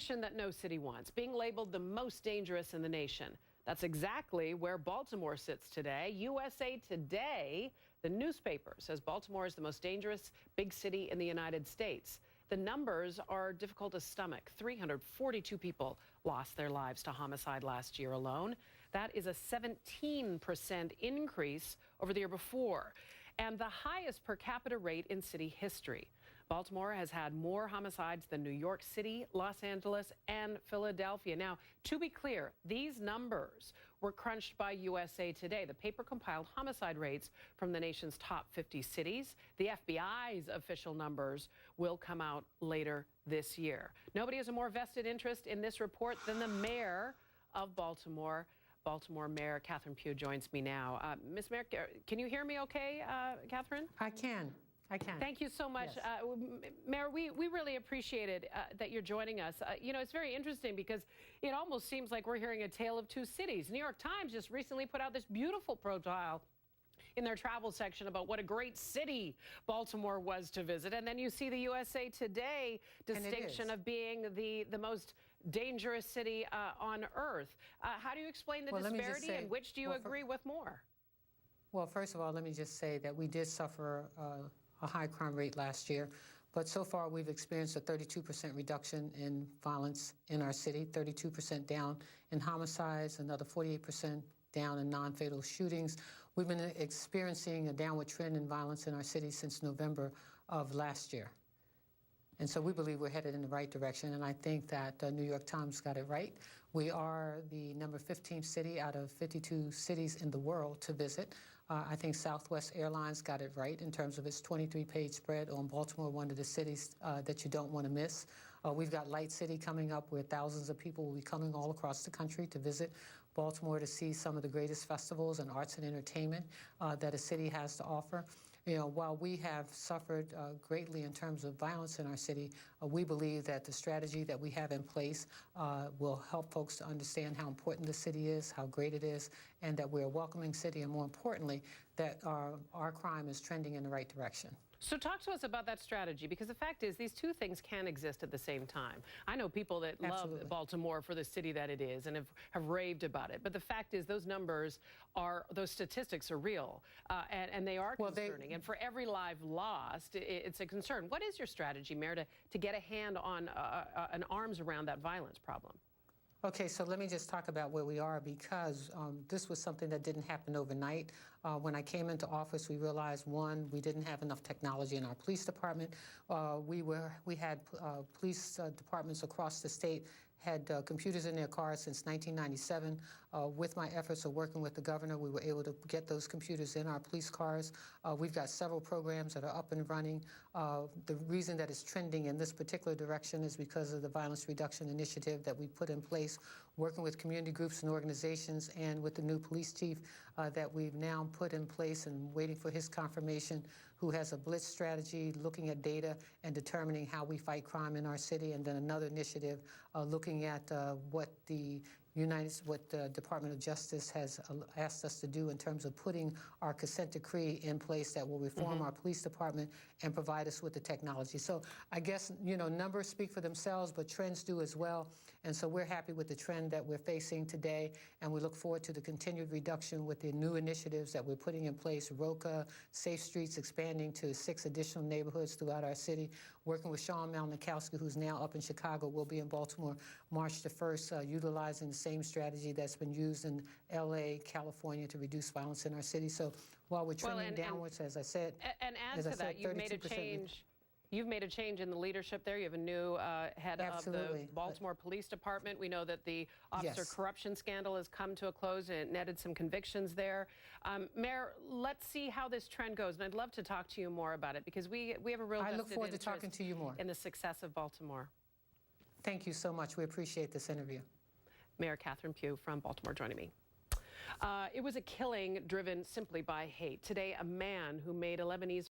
distinction that no city wants, being labeled the most dangerous in the nation. That's exactly where Baltimore sits today. USA Today, the newspaper, says Baltimore is the most dangerous big city in the United States. The numbers are difficult to stomach. 342 people lost their lives to homicide last year alone. That is a 17% increase over the year before, and the highest per capita rate in city history. Baltimore has had more homicides than New York City, Los Angeles, and Philadelphia. Now, to be clear, these numbers were crunched by USA Today. The paper compiled homicide rates from the nation's top 50 cities. The FBI's official numbers will come out later this year. Nobody has a more vested interest in this report than the mayor of Baltimore. Baltimore Mayor Catherine Pugh joins me now. Ms. Mayor, can you hear me okay, Catherine? I can. Thank you so much. Yes. Mayor, we really appreciated that you're joining us. You know, it's very interesting because it almost seems like we're hearing a tale of two cities. New York Times just recently put out this beautiful profile in their travel section about what a great city Baltimore was to visit. And then you see the USA Today distinction of being the most dangerous city on earth. How do you explain the disparity, and which do you agree with more? Well, first of all, let me just say that we did suffer a high crime rate last year, but so far we've experienced a 32% reduction in violence in our city, 32% down in homicides, another 48% down in non-fatal shootings. We've been experiencing a downward trend in violence in our city since November of last year. And so we believe we're headed in the right direction, and I think that New York Times got it right. We are the number 15 city out of 52 cities in the world to visit. I think Southwest Airlines got it right in terms of its 23-page spread on Baltimore, one of the cities that you don't want to miss. We've got Light City coming up, where thousands of people will be coming all across the country to visit Baltimore to see some of the greatest festivals and arts and entertainment that a city has to offer. You know, while we have suffered greatly in terms of violence in our city, we believe that the strategy that we have in place will help folks to understand how important the city is, how great it is, and that we're a welcoming city, and more importantly, that our crime is trending in the right direction. So talk to us about that strategy, because the fact is these two things can exist at the same time. I know people that love Baltimore for the city that it is and have raved about it. But the fact is those those statistics are real, and they are concerning. And for every life lost, it's a concern. What is your strategy, Mayor, to get a hand on an arms around that violence problem? Okay, so let me just talk about where we are, because this was something that didn't happen overnight. When I came into office, we realized, one, we didn't have enough technology in our police department. We had police departments across the state had computers in their cars since 1997. With my efforts of working with the governor, we were able to get those computers in our police cars. We've got several programs that are up and running. The reason that it's trending in this particular direction is because of the violence reduction initiative that we put in place, working with community groups and organizations, and with the new police chief that we've now put in place and waiting for his confirmation, who has a blitz strategy looking at data and determining how we fight crime in our city, and then another initiative looking at what the Department of Justice has asked us to do in terms of putting our consent decree in place that will reform our police department and provide us with the technology. So I guess, you know, numbers speak for themselves, but trends do as well. And so we're happy with the trend that we're facing today, and we look forward to the continued reduction with the new initiatives that we're putting in place, ROCA, Safe Streets expanding to 6 additional neighborhoods throughout our city, working with Sean Malnikowski, who's now up in Chicago, will be in Baltimore March the 1st, utilizing the same strategy that's been used in LA, California, to reduce violence in our city. So while we're trending downwards, as I said, and add to that, you've made a change. You've made a change in the leadership there. You have a new head of the Baltimore Police Department. We know that the officer corruption scandal has come to a close, and it netted some convictions there. Mayor, let's see how this trend goes, and I'd love to talk to you more about it, because we have a real vested interest. I look forward to talking to you more in the success of Baltimore. Thank you so much. We appreciate this interview. Mayor Catherine Pugh from Baltimore joining me. It was a killing driven simply by hate. Today, a man who made a Lebanese